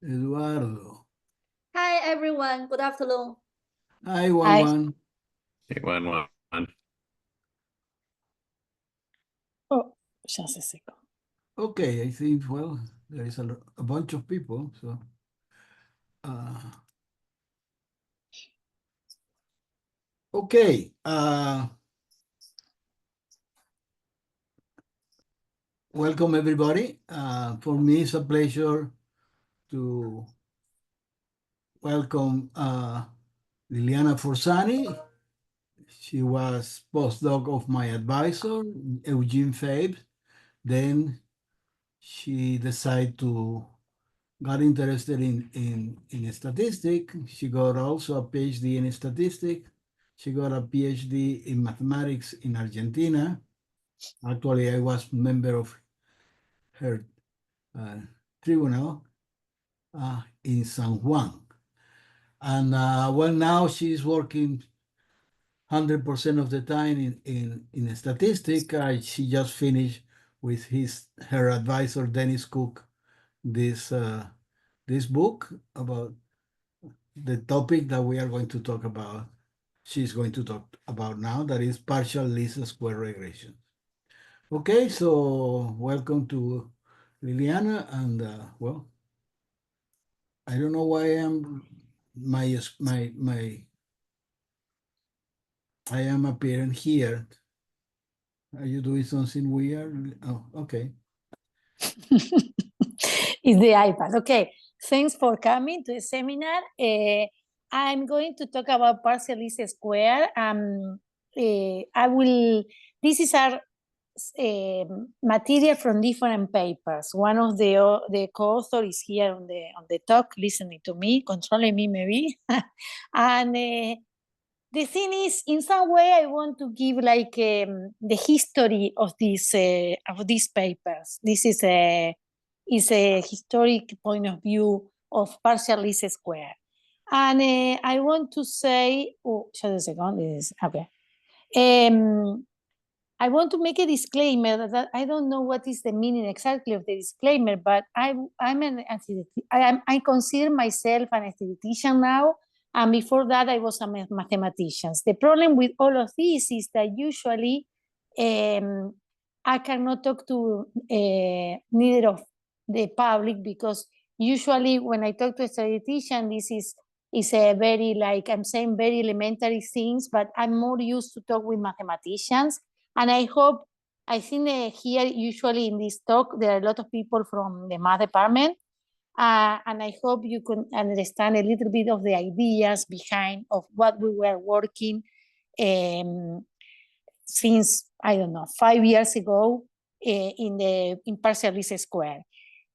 Eduardo. Hi everyone, good afternoon. Hi, Juan. Hey, one. Oh, ya se secó. Okay, I think, well, there is a bunch of people, so. Okay. Welcome, everybody. For me, it's a pleasure to welcome Liliana Forsani. She was postdoc of my advisor, Eugene Fabe. Then she decided to got interested in statistics. She got also a PhD in statistics. She got a PhD in mathematics in Argentina. Actually, I was member of her tribunal in San Juan. And well, now she's working 100% of the time in statistics. She just finished with her advisor, Dennis Cook, this book about the topic that we are going to talk about. She's going to talk about now, that is partial least square regression. Okay, so welcome to Liliana, and well, I don't know why I am appearing here. Are you doing something weird? Oh, okay. It's the iPad. Okay, thanks for coming to the seminar. I'm going to talk about partial least square. This is our material from different papers. One of the co-authors is here on the talk, listening to me, controlling me maybe. And the thing is, in some way, I want to give like the history of these papers. This is a historic point of view of partial least square. And I want to say, just a second, this is, okay. I want to make a disclaimer that I don't know what is the meaning exactly of the disclaimer, but I consider myself an aesthetician now, and before that I was a mathematician. The problem with all of this is that usually I cannot talk to neither of the public, because usually when I talk to a statistician, this is a very, like I'm saying, very elementary things, but I'm more used to talk with mathematicians. And I think here usually in this talk, there are a lot of people from the math department. And I hope you can understand a little bit of the ideas behind of what we were working since, I don't know, 5 years ago in partial least square.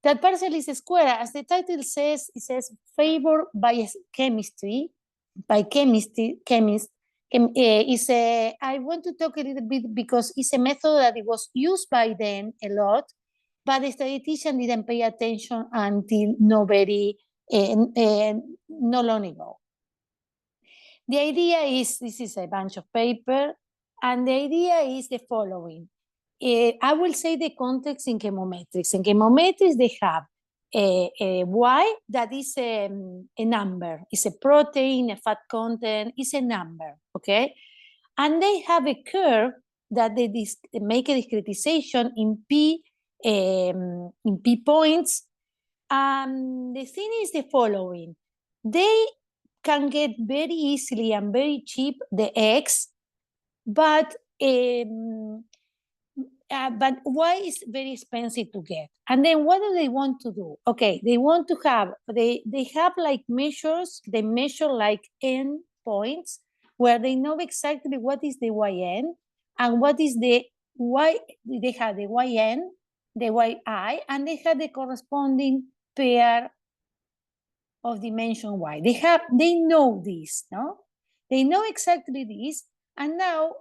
That partial least square, as the title says, it says favored by chemistry, by chemists. I want to talk a little bit because it's a method that it was used by them a lot, but the statistician didn't pay attention until not long ago. The idea is, this is a bunch of paper, and the idea is the following. I will say the context in chemometrics. In chemometrics, they have a Y that is a number. It's a protein, a fat content, it's a number, okay? And they have a curve that they make a discretization in P points. The thing is the following. They can get very easily and very cheap the X, but why is very expensive to get? And then what do they want to do? Okay, they want to have, they have like measures, they measure like N points where they know exactly what is the YN and what is the Y. They have the YN, the YI, and they have the corresponding pair of dimension Y. They know this, no? They know exactly this, and now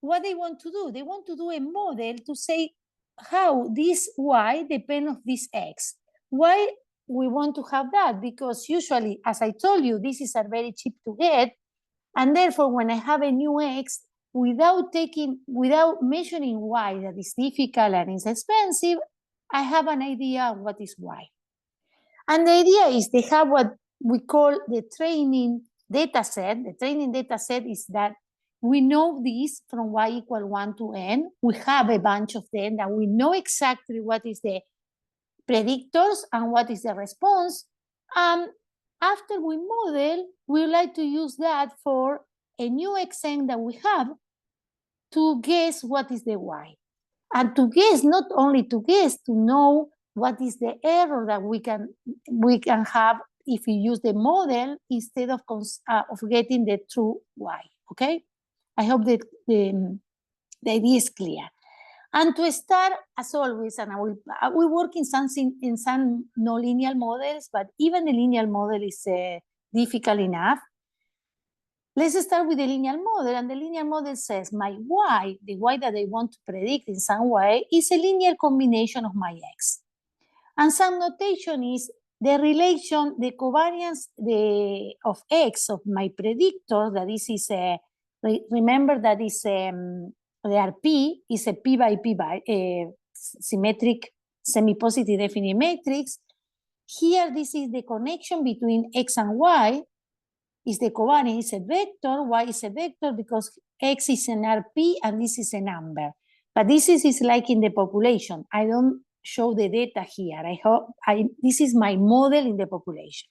what they want to do? They want to do a model to say how this Y depends on this X. Why we want to have that? Because usually, as I told you, this is very cheap to get, and therefore when I have a new X, without measuring Y, that is difficult and is expensive, I have an idea of what is Y. And the idea is they have what we call the training data set. The training data set is that we know this from y equal 1 to n. We have a bunch of them that we know exactly what is the predictors and what is the response. After we model, we like to use that for a new xn that we have to guess what is the y. And to guess, not only to guess, to know what is the error that we can have if we use the model instead of getting the true y, okay? I hope that the idea is clear. And to start, as always, and we work in some non-linear models, but even the linear model is difficult enough. Let's start with the linear model, and the linear model says my y, the y that I want to predict in some way, is a linear combination of my x. And some notation is the relation, the covariance of x of my predictor, that this is a, remember that is the RP is a p by p by symmetric semi-positive definite matrix. Here, this is the connection between x and y, is the covariance, is a vector, y is a vector because x is an RP and this is a number. But this is like in the population. I don't show the data here. This is my model in the population.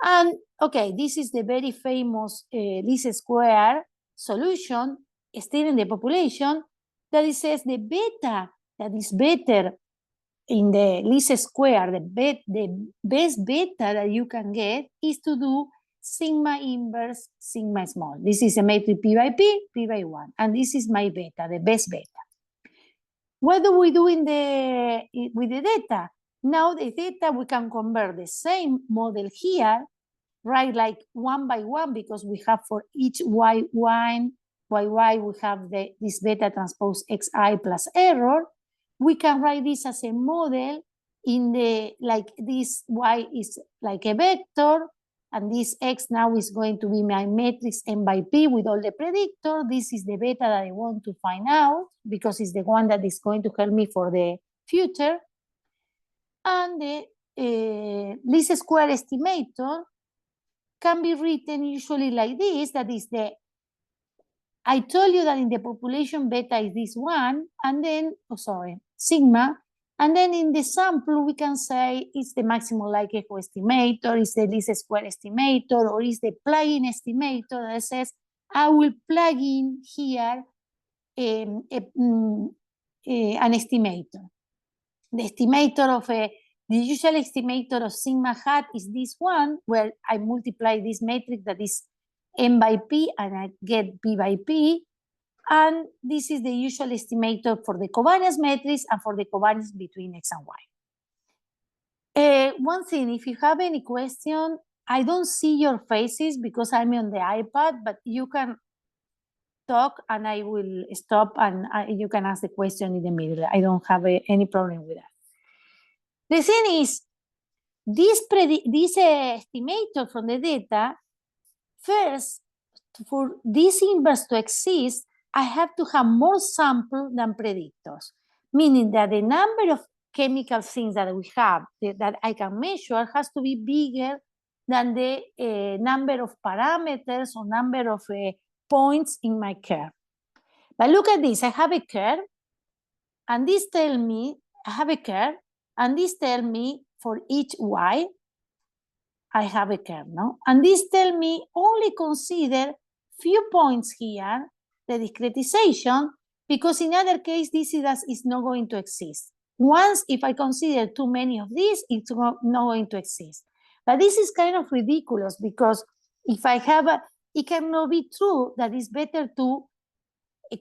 And okay, this is the very famous least square solution, still in the population, that it says the beta that is better in the least square, the best beta that you can get is to do sigma inverse sigma small. This is a matrix p by p, p by 1, and this is my beta, the best beta. What do we do with the data? Now the data, we can convert the same model here, right, like 1 by 1, because we have for each y1, yy, we have this beta transpose xi plus error. We can write this as a model in the, like this y is like a vector, and this x now is going to be my matrix n by p with all the predictor. This is the beta that I want to find out because it's the one that is going to help me for the future. And the least square estimator can be written usually like this, that is I told you that in the population beta is this one, and then, sigma, and then in the sample, we can say it's the maximum likelihood estimator, it's the least square estimator, or it's the plugin estimator that says, I will plug in here an estimator. The estimator of the usual estimator of sigma hat is this one, where I multiply this matrix that is n by p, and I get p by p. And this is the usual estimator for the covariance matrix and for the covariance between x and y. One thing, if you have any question, I don't see your faces because I'm on the iPad, but you can talk and I will stop and you can ask the question in the middle. I don't have any problem with that. The thing is, this estimator from the data, first, for this inverse to exist, I have to have more sample than predictors, meaning that the number of chemical things that we have that I can measure has to be bigger than the number of parameters or number of points in my curve. But look at this, I have a curve, and this tells me, I have a curve, and this tells me for each y, I have a curve, no? And this tells me only consider few points here, the discretization, because in other case, this is not going to exist. Once, if I consider too many of these, it's not going to exist. But this is kind of ridiculous because if I have it cannot be true that it's better to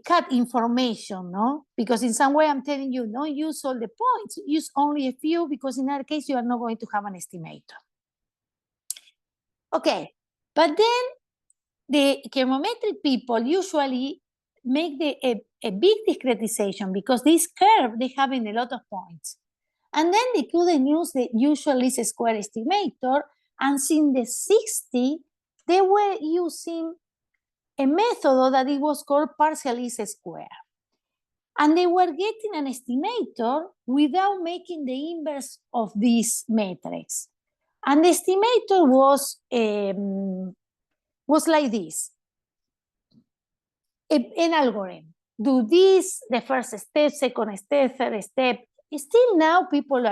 cut information, no? Because in some way I'm telling you, don't use all the points, use only a few, because in other case, you are not going to have an estimator. Okay, but then the chemometric people usually make a big discretization because this curve, they have in a lot of points. And then they couldn't use the usual least square estimator, and since the 60, they were using a method that it was called partial least square. And they were getting an estimator without making the inverse of this matrix. And the estimator was like this. An algorithm. Do this, the first step, second step, third step. Still now people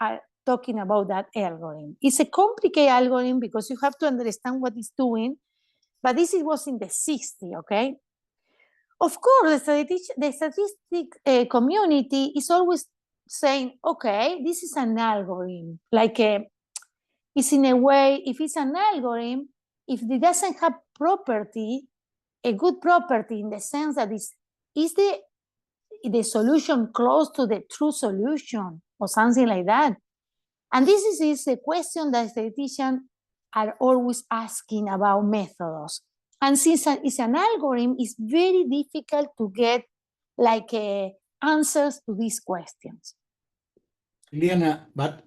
are talking about that algorithm. It's a complicated algorithm because you have to understand what it's doing, but this was in the 60s, okay? Of course, the statistic community is always saying, okay, this is an algorithm. Like it's in a way, if it's an algorithm, if it doesn't have property, a good property in the sense that is the solution close to the true solution or something like that? And this is a question that statisticians are always asking about methods. And since it's an algorithm, it's very difficult to get like answers to these questions. Liliana, but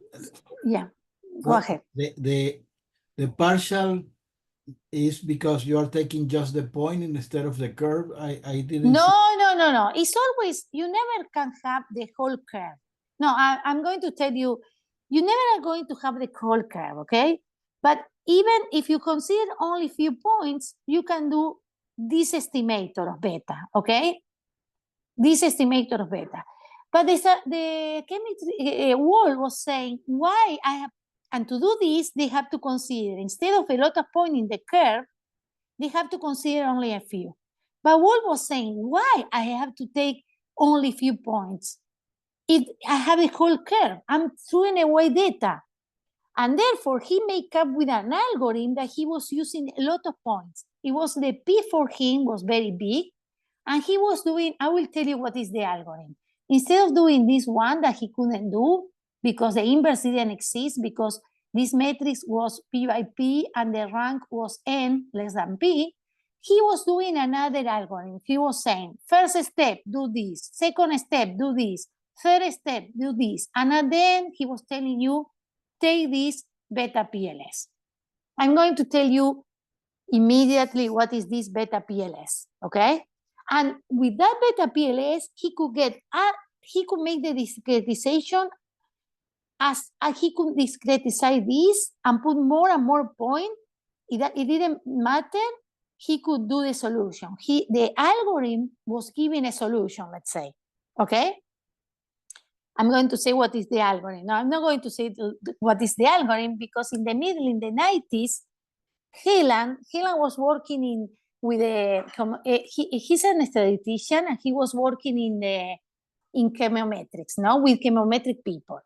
Yeah, go ahead. The partial is because you are taking just the point instead of the curve. I didn't. No. It's always, you never can have the whole curve. No, I'm going to tell you, you never are going to have the whole curve, okay? But even if you consider only few points, you can do this estimator of beta, okay? This estimator of beta. But the chemistry wall was saying why I have, and to do this, they have to consider, instead of a lot of points in the curve, they have to consider only a few. But Wall was saying, why I have to take only few points? I have a whole curve. I'm throwing away data. And therefore, he made up with an algorithm that he was using a lot of points. It was the P for him was very big. And he was doing, I will tell you what is the algorithm. Instead of doing this one that he couldn't do because the inverse didn't exist, because this matrix was P by P and the rank was N less than P, he was doing another algorithm. He was saying, first step, do this. Second step, do this. Third step, do this. And then he was telling you, take this beta PLS. I'm going to tell you immediately what is this beta PLS, okay? And with that beta PLS, he could make the discretization as he could discretize this and put more and more points. It didn't matter. He could do the solution. The algorithm was giving a solution, let's say, okay? I'm going to say what is the algorithm. Now, I'm not going to say what is the algorithm because in the middle, in the 90s, Helan was working he's a statistician and he was working in chemometrics, no, with chemometric people.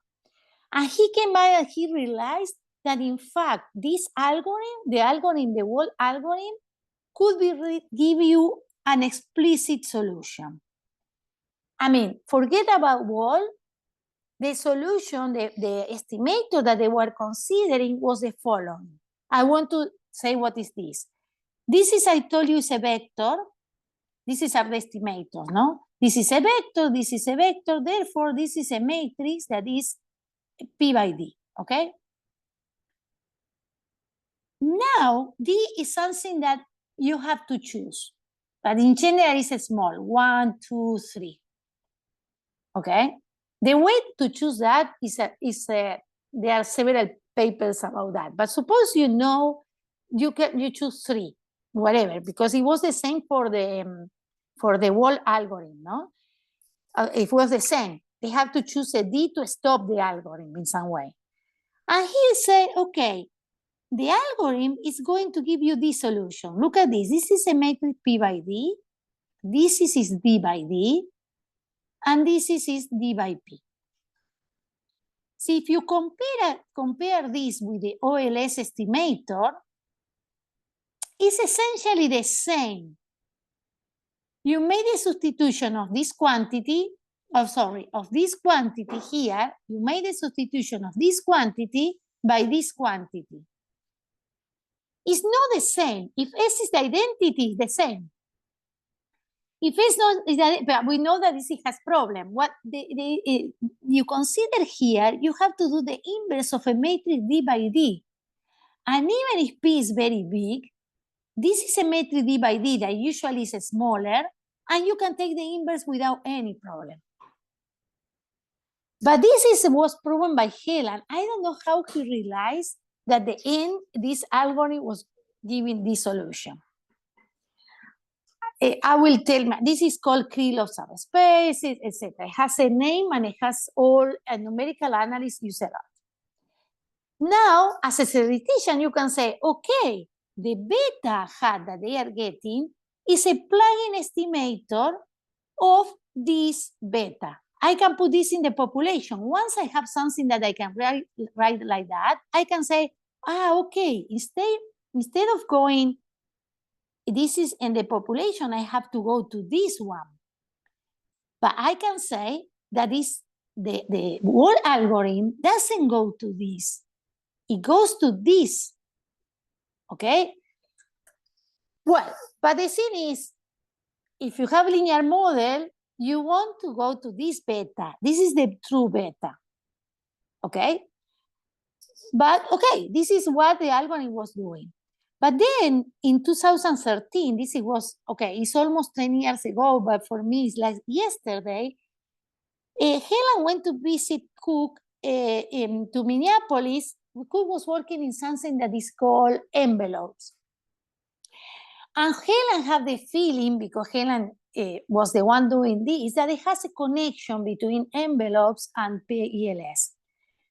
And he came by and he realized that in fact, this algorithm, the Wall algorithm, could give you an explicit solution. I mean, forget about Wall. The solution, the estimator that they were considering was the following. I want to say what is this. This is, I told you, is a vector. This is our estimator, no? This is a vector, this is a vector. Therefore, this is a matrix that is P by D, okay? Now, D is something that you have to choose. But in general, it's a small, 1, 2, 3, okay? The way to choose that is there are several papers about that. But suppose you know you choose 3, whatever, because it was the same for the Wall algorithm, no? It was the same. They have to choose a D to stop the algorithm in some way. And he said, okay, the algorithm is going to give you this solution. Look at this. This is a matrix P by D. This is D by D. And this is D by P. See, if you compare this with the OLS estimator, it's essentially the same. You made a substitution of this quantity, of this quantity here, you made a substitution of this quantity by this quantity. It's not the same. If S is the identity, it's the same. If it's not, but we know that this has problem. What you consider here, you have to do the inverse of a matrix D by D. And even if P is very big, this is a matrix D by D that usually is smaller, and you can take the inverse without any problem. But this was proven by Helan. I don't know how he realized that the end, this algorithm was giving this solution. I will tell you, this is called Krylov subspace, etc. It has a name and it has all a numerical analysis used a lot. Now, as a statistician, you can say, okay, the beta hat that they are getting is a plugin estimator of this beta. I can put this in the population. Once I have something that I can write like that, I can say, okay, instead of going, this is in the population, I have to go to this one. But I can say that the whole algorithm doesn't go to this. It goes to this, okay? Well, but the thing is, if you have linear model, you want to go to this beta. This is the true beta, okay? But okay, this is what the algorithm was doing. But then in 2013, this was, okay, it's almost 10 years ago, but for me it's like yesterday, Helen went to visit Cook to Minneapolis. Cook was working in something that is called envelopes. And Helen had the feeling, because Helen was the one doing this, that it has a connection between envelopes and PELS.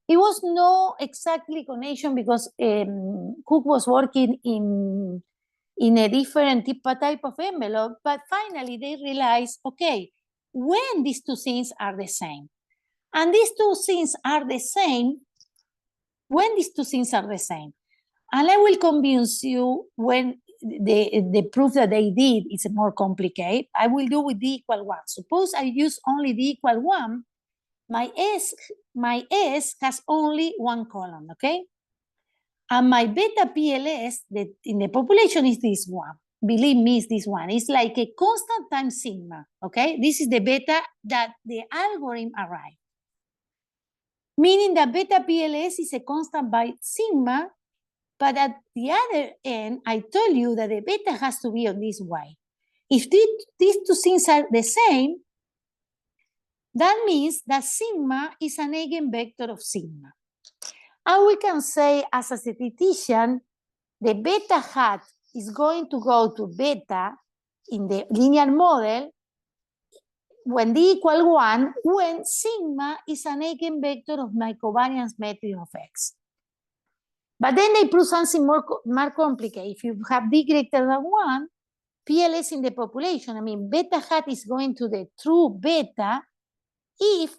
It was no exactly connection because Cook was working in a different type of envelope, but finally they realized, okay, when these two things are the same, and these two things are the same, when these two things are the same, and I will convince you when the proof that they did is more complicated. I will do with d = 1. Suppose I use only d = 1, my S has only one column, okay? And my beta PLS that in the population is this one. Believe me, it's this one. It's like a constant times sigma, okay? This is the beta that the algorithm arrived. Meaning that beta PLS is a constant by sigma, but at the other end, I told you that the beta has to be on this way. If these two things are the same, that means that sigma is an eigenvector of sigma. And we can say, as a statistician, the beta hat is going to go to beta in the linear model when d = 1, when sigma is an eigenvector of my covariance metric of X. But then they prove something more complicated. If you have d greater than 1, PLS in the population, I mean, beta hat is going to the true beta if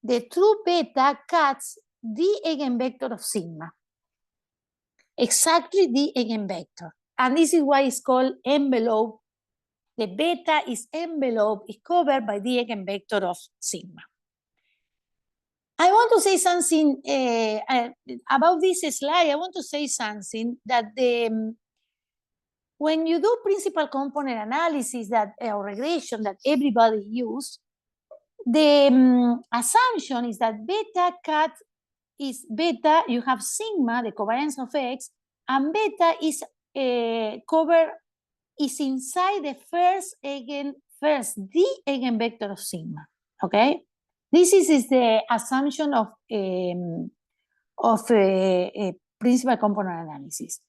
the true beta cuts the eigenvector of sigma. Exactly the eigenvector. And this is why it's called envelope. The beta is envelope, is covered by the eigenvector of sigma. I want to say something about this slide. I want to say something that when you do principal component analysis that or regression that everybody uses, the assumption is that beta cut is beta, you have sigma, the covariance of X, and beta is is inside the first the eigenvector of sigma, okay? This is the assumption of principal component analysis.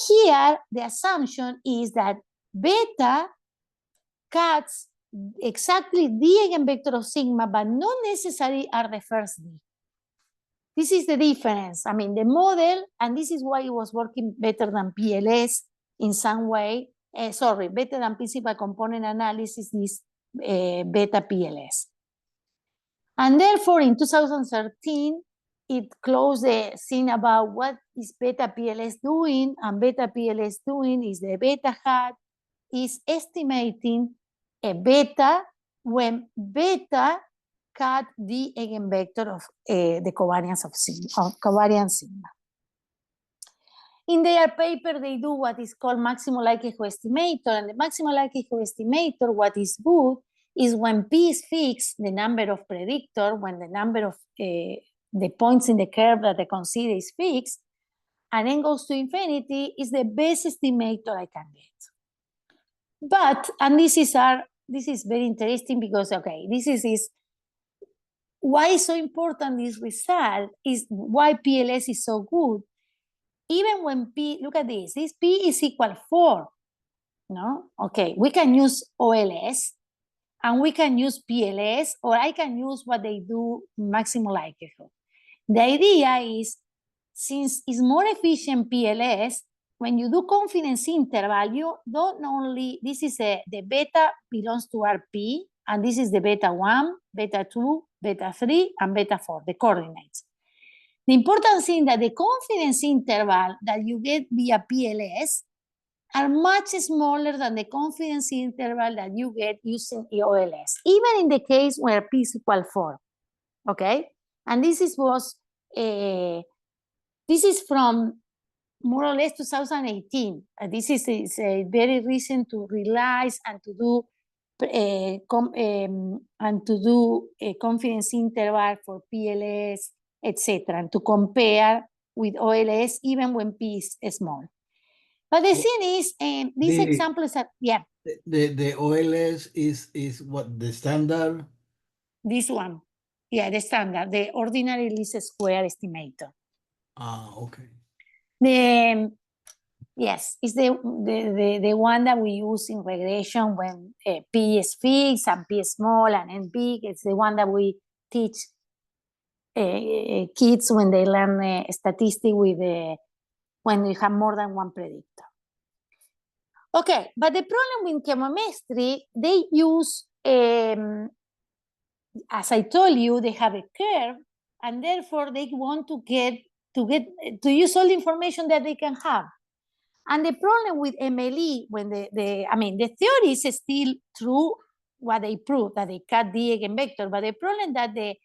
Here, the assumption is that beta cuts exactly the eigenvector of sigma, but not necessarily are the first D. This is the difference. I mean, the model, and this is why it was working better than PLS in some way. Better than principal component analysis is beta PLS. And therefore, in 2013, it closed the thing about what is beta PLS doing, and beta PLS doing is the beta hat is estimating a beta when beta cut the eigenvector of the covariance of sigma. In their paper, they do what is called maximal likelihood estimator, and the maximal likelihood estimator, what is good is when P is fixed, the number of predictor, when the number of the points in the curve that I consider is fixed, and n goes to infinity, is the best estimator I can get. But, and this is our this is very interesting because, okay, this is why it's so important, this result is why PLS is so good. Even when P, look at this P is equal 4, no? Okay, we can use OLS and we can use PLS, or I can use what they do, maximum likelihood. The idea is, since it's more efficient PLS, when you do confidence interval, you don't only, this is the beta belongs to RP, and this is the beta 1, beta 2, beta 3, and beta 4, the coordinates. The important thing that the confidence interval that you get via PLS are much smaller than the confidence interval that you get using OLS, even in the case where P is equal 4, okay? And this is from more or less 2018. This is very recent to realize and to do a confidence interval for PLS, etc., and to compare with OLS even when P is small. But the thing is, these examples are, yeah. The OLS is what, the standard? This one, yeah, the standard, the ordinary least square estimator. Okay. Yes, it's the one that we use in regression when P is fixed and P is small and N big. It's the one that we teach kids when they learn statistics with when we have more than one predictor. Okay, but the problem with chemometry, they use, as I told you, they have a curve, and therefore they want to use all the information that they can have. And the problem with MLE, when the theory is still true, what they prove, that they cut the eigenvector, but the problem that the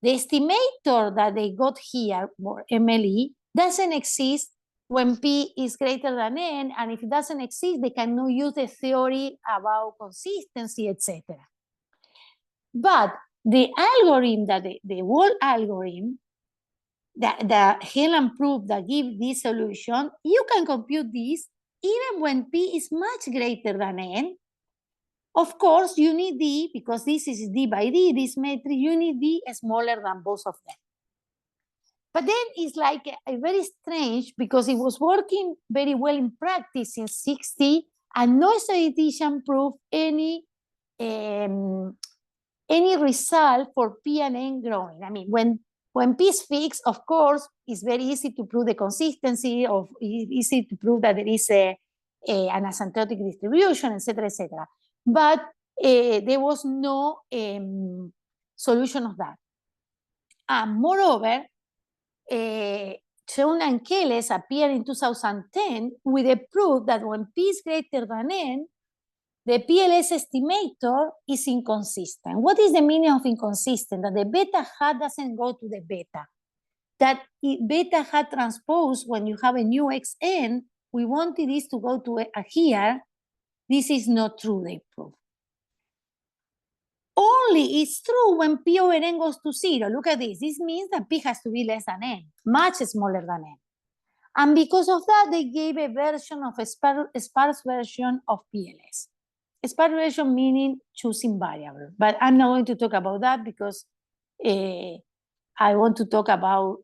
estimator that they got here, for MLE, doesn't exist when P is greater than N, and if it doesn't exist, they cannot use the theory about consistency, etc. But the algorithm, the whole algorithm, the Helan proof that gives this solution, you can compute this even when P is much greater than N. Of course, you need D, because this is D by D, this metric, you need D smaller than both of them. But then it's like a very strange, because it was working very well in practice in 60, and no statistician proved any result for P and N growing. I mean, when P is fixed, of course, it's very easy to prove the consistency, of easy to prove that there is an asymptotic distribution, etc., etc. But there was no solution of that. And moreover, Cheung and Keles appeared in 2010 with a proof that when P is greater than N, the PLS estimator is inconsistent. What is the meaning of inconsistent? That the beta hat doesn't go to the beta. That beta hat transpose, when you have a new xn, we wanted this to go to here. This is not true, they prove. Only it's true when P over N goes to 0. Look at this. This means that P has to be less than N, much smaller than N. And because of that, they gave a version of a sparse version of PLS. A sparse version meaning choosing variable. But I'm not going to talk about that because I want to talk about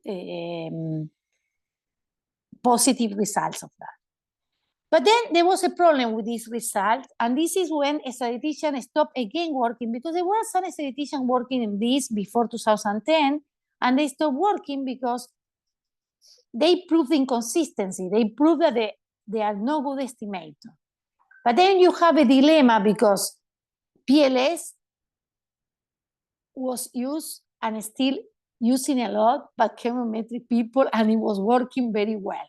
positive results of that. But then there was a problem with this result, and this is when a statistician stopped again working, because there were some statisticians working in this before 2010, and they stopped working because they proved inconsistency. They proved that they are no good estimator. But then you have a dilemma, because PLS was used and still using a lot by chemometric people, and it was working very well.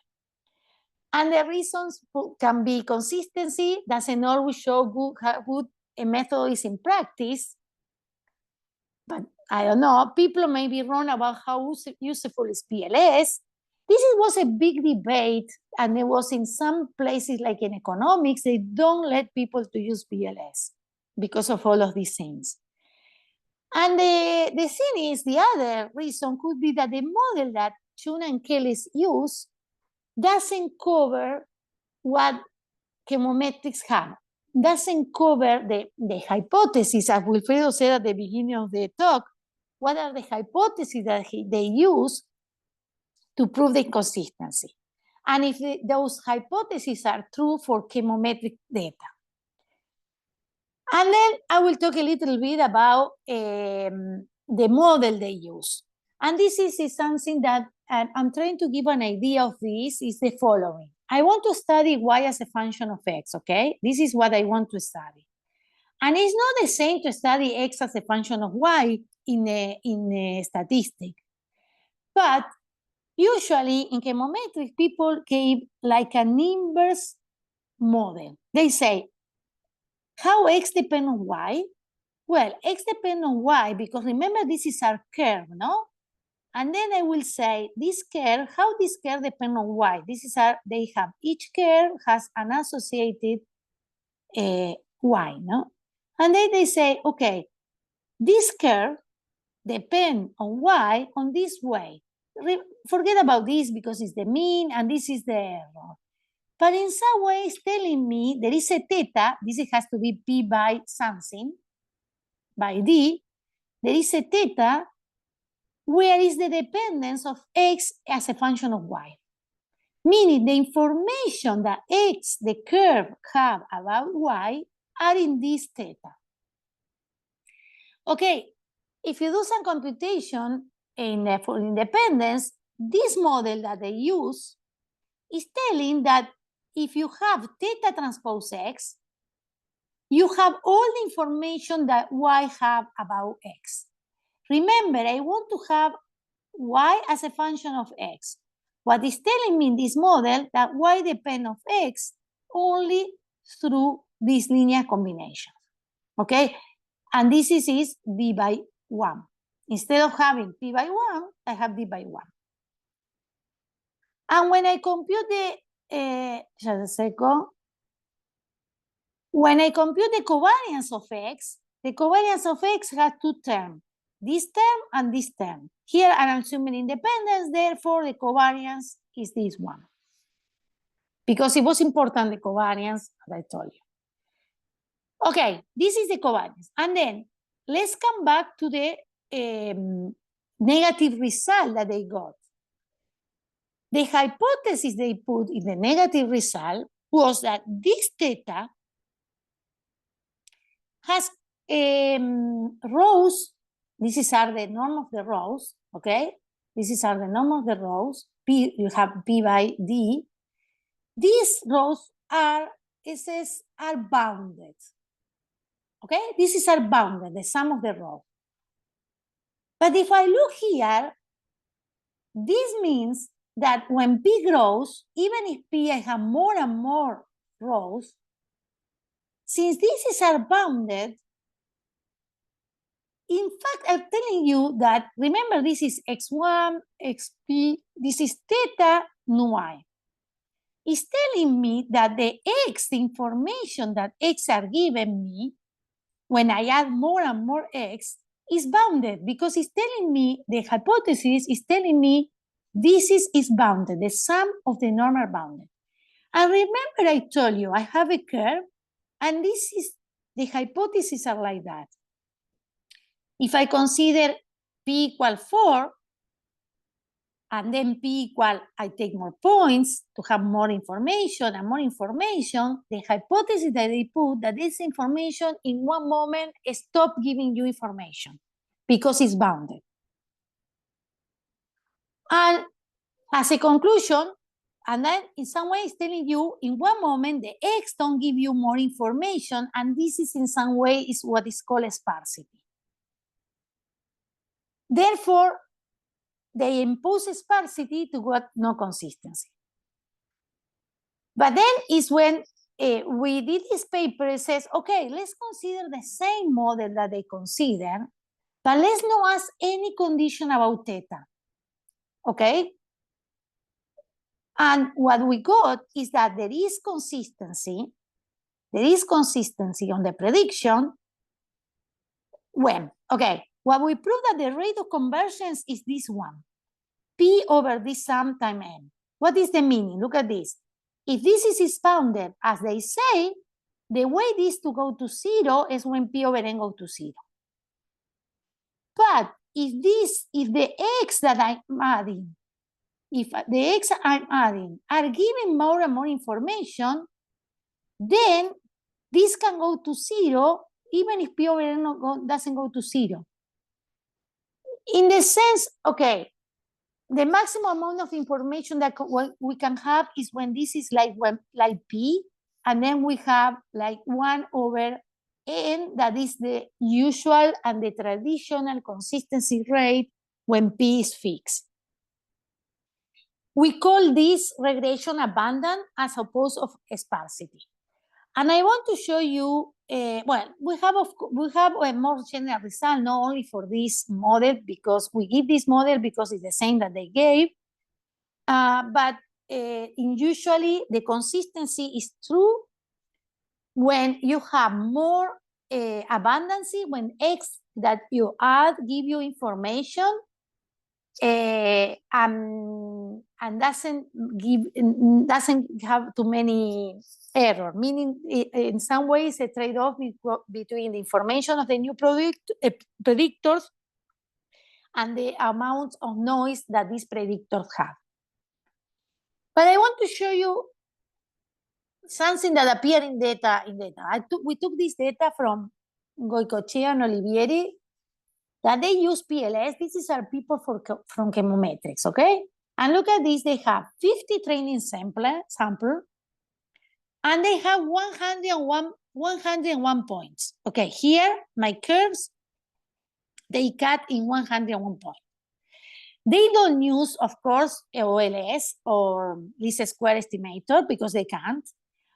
And the reasons can be consistency, doesn't always show how good a method is in practice. But I don't know, people may be wrong about how useful is PLS. This was a big debate, and it was in some places, like in economics, they don't let people to use PLS because of all of these things. And the thing is, the other reason could be that the model that Cheung and Keles use doesn't cover what chemometrics have. doesn't cover the hypothesis, as Wilfredo said at the beginning of the talk. What are the hypotheses that they use to prove the inconsistency? And if those hypotheses are true for chemometric data. And then I will talk a little bit about the model they use. And this is something that I'm trying to give an idea of. This is the following. I want to study y as a function of x, okay? This is what I want to study. And it's not the same to study x as a function of y in a statistic. But usually in chemometric, people give like an inverse model. They say, how x depend on y? Well, x depend on y because remember this is our curve, no? And then I will say this curve, how this curve depend on y? This is our, they have, each curve has an associated y, no? And then they say, okay, this curve depend on y on this way. Forget about this because it's the mean and this is the error. But in some way it's telling me there is a theta, this has to be p by something, by d, there is a theta where is the dependence of x as a function of y. Meaning the information that x, the curve, have about y are in this theta. Okay, if you do some computation for independence, this model that they use is telling that if you have theta transpose x, you have all the information that y have about x. Remember, I want to have y as a function of x. What is telling me in this model that y depends on x only through this linear combination, okay? And this is d by 1. Instead of having p by 1, I have d by 1. And when I compute just a second, when I compute the covariance of x, the covariance of x has two terms, this term and this term. Here I'm assuming independence, therefore the covariance is this one. Because it was important, the covariance, as I told you. Okay, this is the covariance. And then let's come back to the negative result that they got. The hypothesis they put in the negative result was that this theta has rows. These are the norm of the rows, okay? These are the norm of the rows. P, you have P by D. These rows are bounded, okay? These are bounded, the sum of the rows. But if I look here, this means that when P grows, even if P I have more and more rows, since these are bounded, in fact, I'm telling you that, remember, this is x1, xp, this is theta nu y. It's telling me that the x, the information that x are giving me, when I add more and more x, is bounded because it's telling me, the hypothesis is telling me this is bounded, the sum of the norm are bounded. And remember I told you I have a curve and this is, the hypotheses are like that. If I consider p equal 4, and then p equal, I take more points to have more information and more information, the hypothesis that they put that this information in one moment stop giving you information because it's bounded. And as a conclusion, and then in some way it's telling you in one moment the x don't give you more information, and this is in some way is what is called sparsity. Therefore, they impose sparsity to get no consistency. But then is when we did this paper, it says, okay, let's consider the same model that they consider, but let's not ask any condition about theta, okay? And what we got is that there is consistency on the prediction when, okay, what we prove that the rate of convergence is this one, P over this sum times n. What is the meaning? Look at this. If this is bounded, as they say, The way this to go to 0 is when P over N go to 0. But if the X that I'm adding, if the X I'm adding are giving more and more information, then this can go to 0 even if P over N doesn't go to 0. In the sense, okay, the maximum amount of information that we can have is when this is like P, and then we have like 1 over N, that is the usual and the traditional consistency rate when P is fixed. We call this regression abundant as opposed of sparsity. And I want to show you, well, we have a more general result, not only for this model, because we give this model because it's the same that they gave, but usually the consistency is true when you have more abundancy, when X that you add give you information, and doesn't have too many error, meaning in some ways a trade-off between the information of the new predictors and the amount of noise that these predictors have. But I want to show you something that appeared in data. We took this data from Goicoechea and Olivieri, that they use PLS. These are people from chemometrics, okay? And look at this, they have 50 training sample, and they have 101 points. Okay, here, my curves, they cut in 101 points. They don't use, of course, OLS or least square estimator because they can't.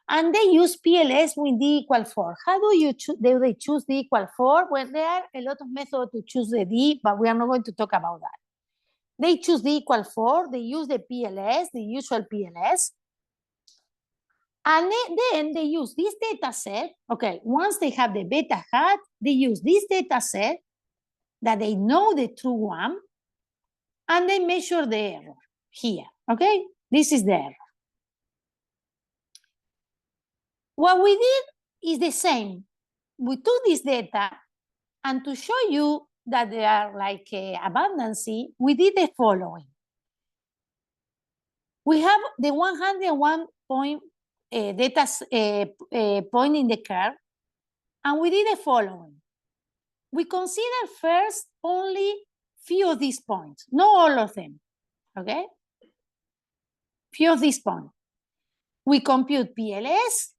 And they use PLS with D equal 4. How do they choose D equal 4? Well, there are a lot of methods to choose the D, but we are not going to talk about that. They choose D equal 4. They use the PLS, the usual PLS. And then they use this data set. Okay, once they have the beta hat, they use this data set that they know the true one, and they measure the error here, okay? This is the error. What we did is the same. We took this data, and to show you that they are like abundancy, we did the following. We have the 101 point data point in the curve, and we did the following. We consider first only few of these points, not all of them, okay? Few of these points. We compute PLS,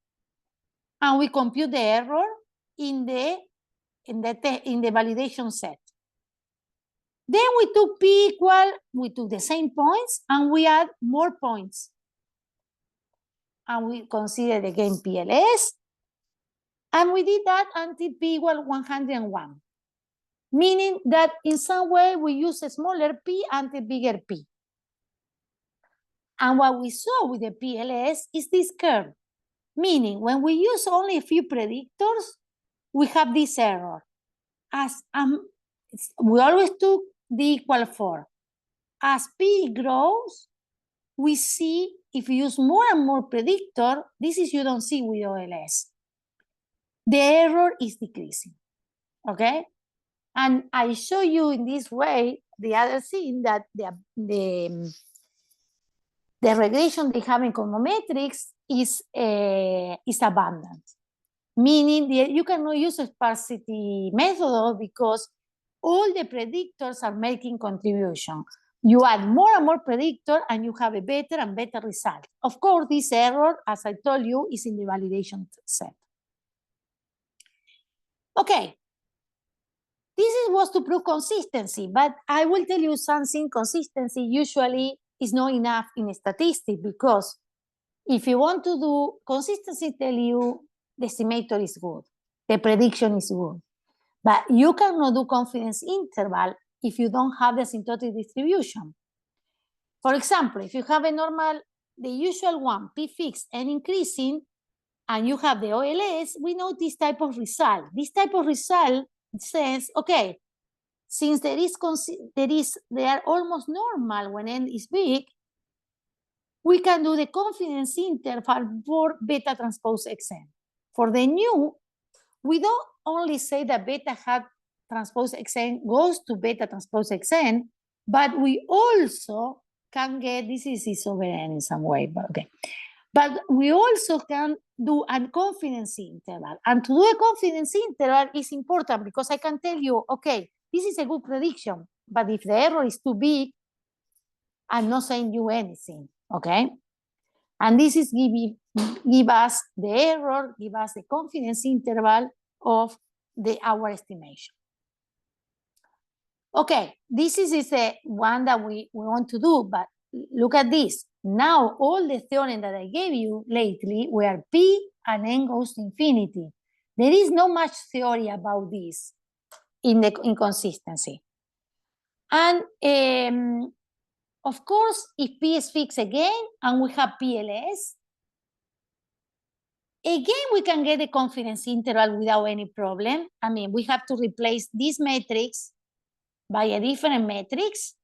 and we compute the error in the validation set. Then we took P equal, we took the same points, and we add more points. And we considered again PLS, and we did that until P equal 101. Meaning that in some way we use a smaller P until bigger P. And what we saw with the PLS is this curve. Meaning when we use only a few predictors, we have this error. As we always took D equal 4. As P grows, we see if you use more and more predictor, this is you don't see with OLS. The error is decreasing, okay? And I show you in this way the other thing, that the regression they have in chemometrics is abundant. Meaning you cannot use a sparsity method because all the predictors are making contribution. You add more and more predictor and you have a better and better result. Of course, this error, as I told you, is in the validation set. Okay. This was to prove consistency, but I will tell you something. Consistency usually is not enough in statistics, because if you want to do consistency, tell you the estimator is good, the prediction is good, but you cannot do confidence interval if you don't have the asymptotic distribution. For example, if you have a normal, the usual one, P fixed and increasing, and you have the OLS, we know this type of result. This type of result says, okay, since they are almost normal when n is big, we can do the confidence interval for beta transpose Xn. For the new, we don't only say that beta hat transpose Xn goes to beta transpose Xn, but we also can get, this is over n in some way, but okay. But we also can do a confidence interval. And to do a confidence interval is important because I can tell you, okay, this is a good prediction, but if the error is too big, I'm not saying you anything, okay? And this is give us the error, give us the confidence interval of our estimation. Okay, this is the one that we want to do, but look at this. Now, all the theorem that I gave you lately were P and N goes to infinity. There is not much theory about this in the inconsistency. And of course, if P is fixed again and we have PLS, again, we can get the confidence interval without any problem. I mean, we have to replace this matrix by a different matrix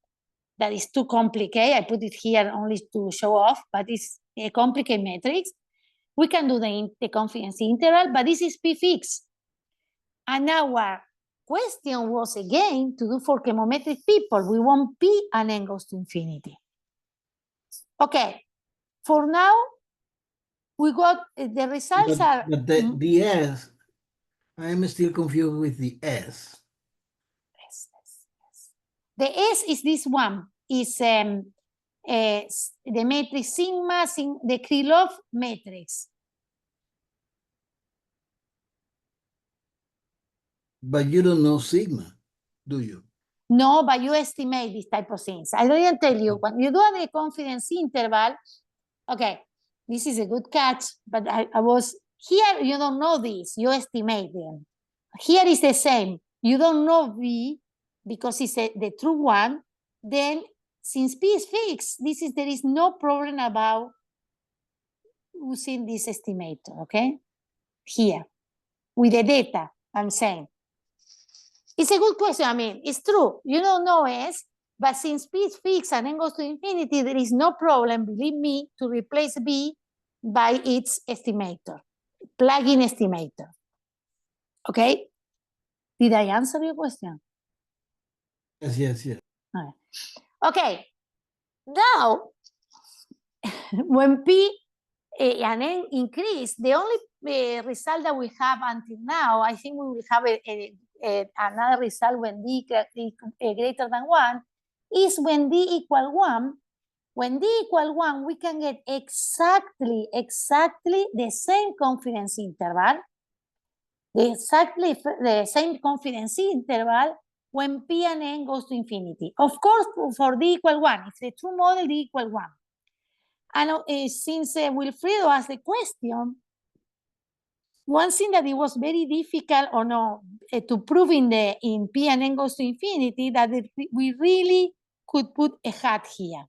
that is too complicated. I put it here only to show off, but it's a complicated matrix. We can do the confidence interval, but this is P fixed. And our question was again to do for chemometric people. We want P and N goes to infinity. Okay, for now, we got the results are. But the S, I'm still confused with the S. The S is this one, is the matrix sigma, the Krylov matrix. But you don't know sigma, do you? No, but you estimate these type of things. I didn't tell you, when you do the confidence interval, okay, this is a good catch, but I was, here you don't know this, you estimate them. Here is the same, you don't know V, because it's the true one, then since P is fixed, there is no problem about using this estimator, okay? Here, with the data, I'm saying. It's a good question, I mean, it's true, you don't know S, but since P is fixed and N goes to infinity, there is no problem, believe me, to replace B by its estimator, plug-in estimator, okay? Did I answer your question? Yes. Okay, now, when P and N increase, the only result that we have until now, I think we will have another result when D greater than 1, is when D equal 1. When D equal 1, we can get exactly the same confidence interval, exactly the same confidence interval when P and N goes to infinity. Of course, for D equal 1, it's the true model D equal 1. And since Wilfredo asked the question, one thing that it was very difficult or no to prove in P and N goes to infinity that we really could put a hat here.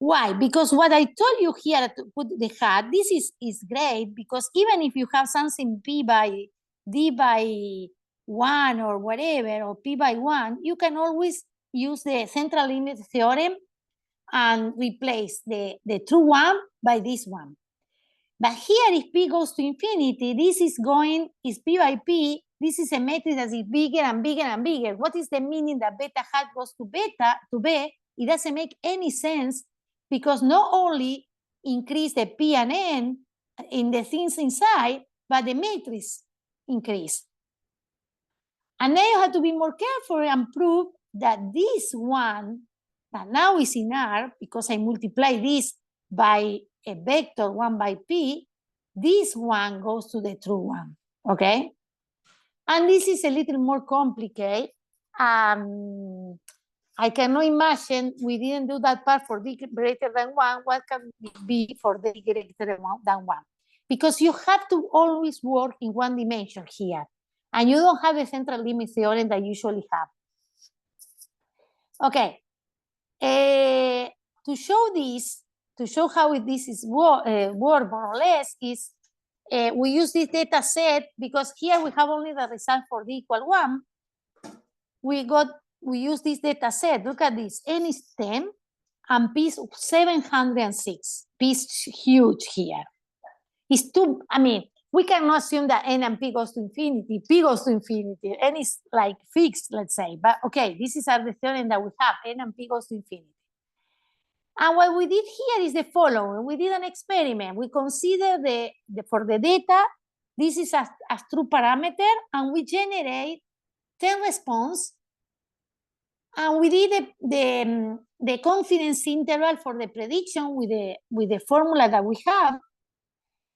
Why? Because what I told you here to put the hat, this is great because even if you have something P by D by 1 or whatever, or P by 1, you can always use the central limit theorem and replace the true one by this one. But here, if P goes to infinity, this is P by P, this is a matrix that is bigger and bigger and bigger. What is the meaning that beta hat goes to B? It doesn't make any sense because not only increase the P and N in the things inside, but the matrix increase. And then you have to be more careful and prove that this one, that now is in R, because I multiply this by a vector 1 by P, this one goes to the true one, okay? And this is a little more complicated. I cannot imagine, we didn't do that part for D greater than 1, what can it be for D greater than 1? Because you have to always work in one dimension here, and you don't have the central limit theorem that you usually have. Okay, to show this, to show how this is work more or less, is we use this data set because here we have only the result for D equal 1. We use this data set. Look at this. N is 10 and P is 706. P is huge here. It's too, I mean, we cannot assume that n and p goes to infinity, p goes to infinity, n is like fixed, let's say. But okay, this is the theorem that we have, n and p goes to infinity. And what we did here is the following. We did an experiment. We consider for the data, this is a true parameter, and we generate 10 response. And we did the confidence interval for the prediction with the formula that we have.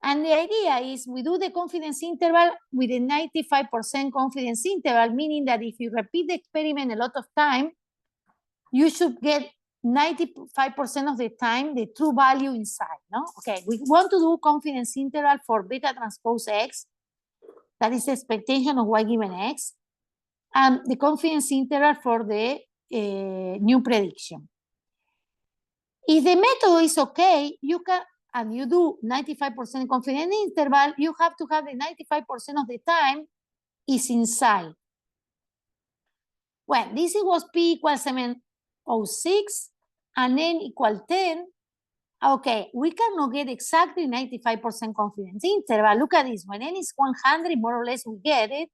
And the idea is we do the confidence interval with a 95% confidence interval, meaning that if you repeat the experiment a lot of time, you should get 95% of the time the true value inside, no? Okay, we want to do confidence interval for beta transpose X, that is the expectation of Y given X, and the confidence interval for the new prediction. If the method is okay, you can, and you do 95% confidence interval, you have to have the 95% of the time is inside. Well, this was P equals 706 and N equal 10. Okay, we cannot get exactly 95% confidence interval. Look at this, when N is 100, more or less we get it.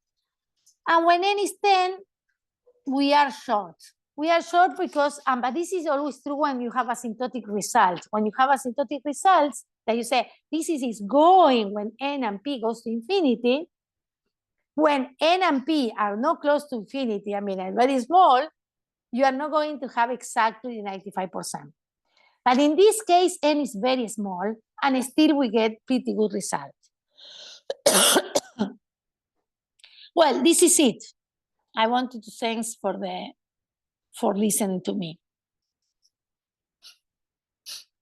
And when N is 10, we are short. We are short because, but this is always true when you have asymptotic results. When you have asymptotic results, that you say, this is going when N and P goes to infinity. When N and P are not close to infinity, I mean, very small, you are not going to have exactly 95%. But in this case, N is very small, and still we get pretty good results. Well, this is it. I wanted to thanks for listening to me.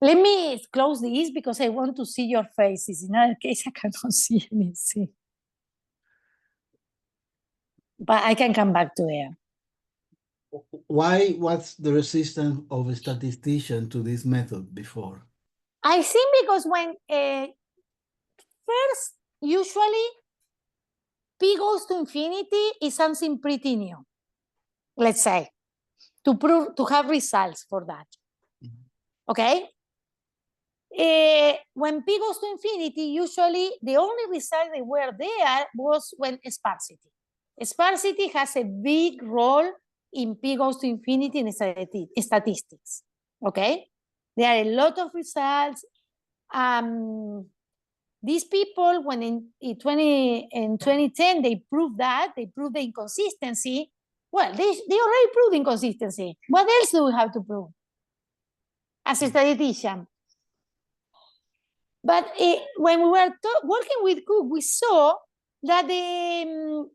Let me close this because I want to see your faces. In other case, I cannot see anything. But I can come back to it. Why was the resistance of a statistician to this method before? I think because when first, usually P goes to infinity is something pretty new, let's say, to have results for that. Okay? When P goes to infinity, usually the only result that were there was when sparsity. Sparsity has a big role in P goes to infinity in statistics. Okay? There are a lot of results. These people, when in 2010, they proved that, they proved the inconsistency. Well, they already proved inconsistency. What else do we have to prove as a statistician? But when we were working with Cook, we saw that in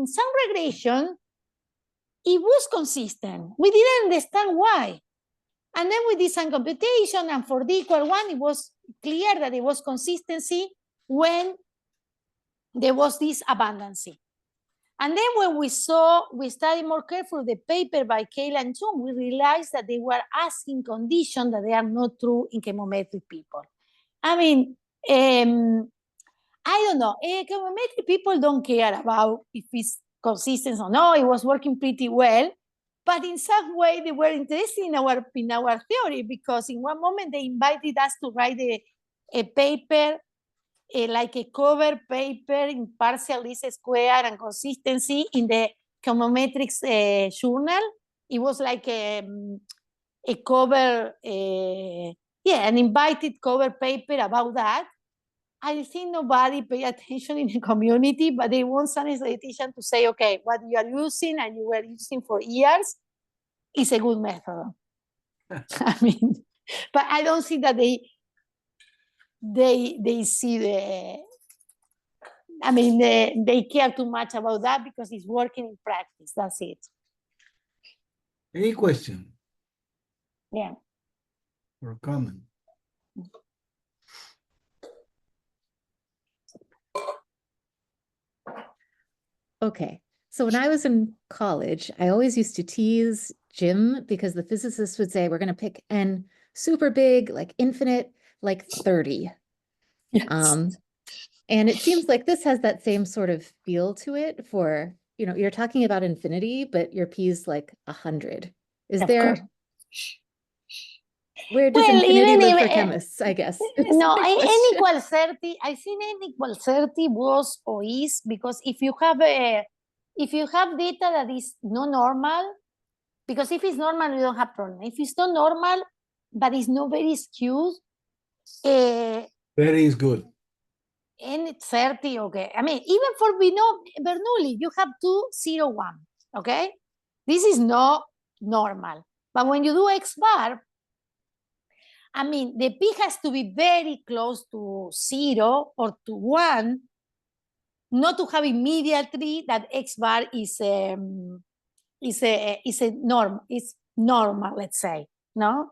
some regression, it was consistent. We didn't understand why. And then we did some computation, and for D equal 1, it was clear that it was consistency when there was this abundancy. And then when we studied more carefully the paper by Kayla and Chung, we realized that they were asking conditions that they are not true in chemometric people. I mean, I don't know, chemometric people don't care about if it's consistent or no, it was working pretty well. But in some way, they were interested in our theory, because in one moment they invited us to write a paper, like a cover paper in partial least square and consistency in the chemometrics journal. It was like a cover, an invited cover paper about that. I think nobody paid attention in the community, but they want some statistician to say, okay, what you are using and you were using for years is a good method. I mean, but I don't see that they see they care too much about that because it's working in practice. That's it. Any question? Yeah. Or comment? Okay. So when I was in college, I always used to tease Jim because the physicists would say, we're going to pick N super big, like infinite, like 30. Yes. And it seems like this has that same sort of feel to it for, you're talking about infinity, but your P is like 100. Is there? We're just Well, infinity even live if, for chemists, I guess. is no, my n question. equals 30, I think n equals 30 was or is, because if you have data that is not normal, because if it's normal, you don't have problem. If it's not normal, but it's not very skewed, Very is good. and it's 30, okay. I mean, even for Bernoulli, you have 2, 0, 1, okay? This is not normal. But when you do X bar, I mean, the p has to be very close to 0 or to 1, not to have immediately that X bar is a norm, is normal, let's say, no?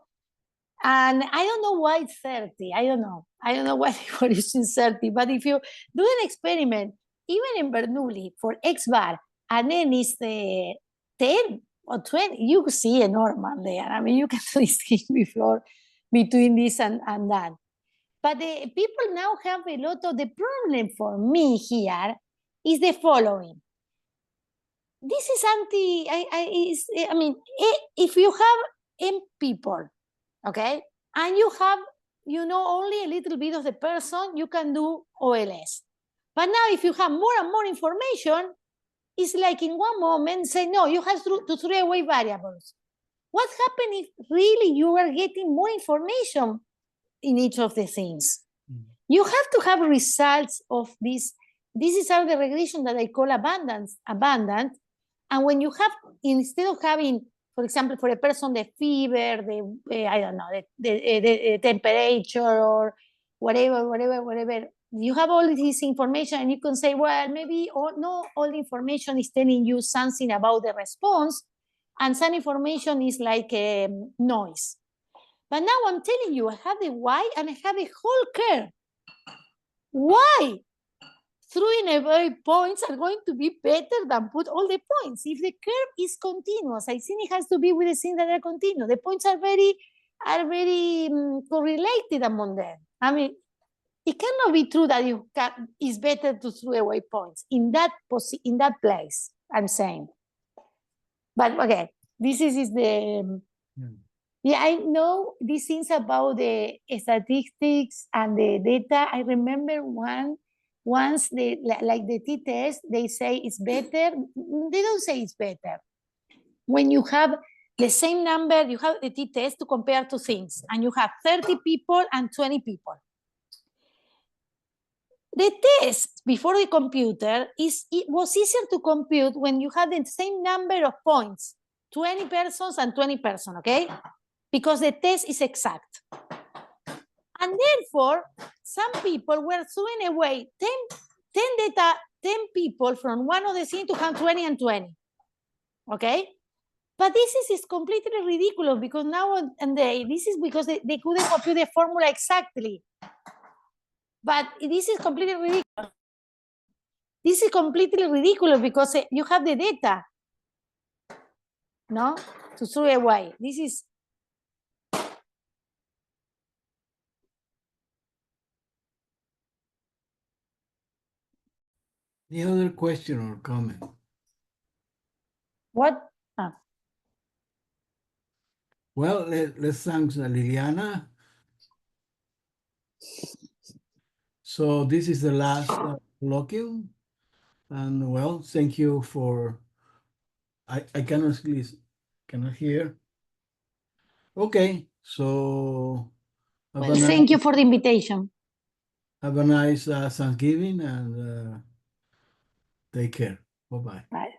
And I don't know why it's 30. I don't know why they were using 30. But if you do an experiment, even in Bernoulli for X bar, and then it's the 10 or 20, you see a normal there. I mean, you can distinguish before between this and that. But the people now have a lot of the problem for me here is the following. This is I mean, if you have M people, okay, and you have, only a little bit of the person, you can do OLS. But now if you have more and more information, it's like in one moment say, no, you have to throw away variables. What happens if really you are getting more information in each of the things? You have to have results of this. This is how the regression that I call abundant. And when you have, instead of having, for example, for a person, the fever, I don't know, the temperature or whatever, you have all this information and you can say, well, maybe not all the information is telling you something about the response, and some information is like noise. But now I'm telling you, I have the Y and I have a whole curve. Why? Throwing away points are going to be better than put all the points. If the curve is continuous, I think it has to be with the things that are continuous. The points are very correlated among them. I mean, it cannot be true that it's better to throw away points in that place, I'm saying. But okay, this is the... Yeah, I know these things about the statistics and the data. I remember once like the t-test, they say it's better. They don't say it's better. When you have the same number, you have the t-test to compare two things, and you have 30 people and 20 people. The test before the computer, it was easier to compute when you had the same number of points, 20 persons and 20 persons, okay? Because the test is exact. And therefore, some people were throwing away 10 people from one of the things to have 20 and 20, okay? But this is completely ridiculous, because nowadays, this is because they couldn't compute the formula exactly. But this is completely ridiculous. This is completely ridiculous because you have the data, no? To throw away. This is... Any other question or comment? What? Well, let's thank Liliana. So this is the last login. And well, thank you for, I cannot hear. Okay, so Well, thank you for the invitation. have a nice Thanksgiving, and take care. Bye-bye. Bye.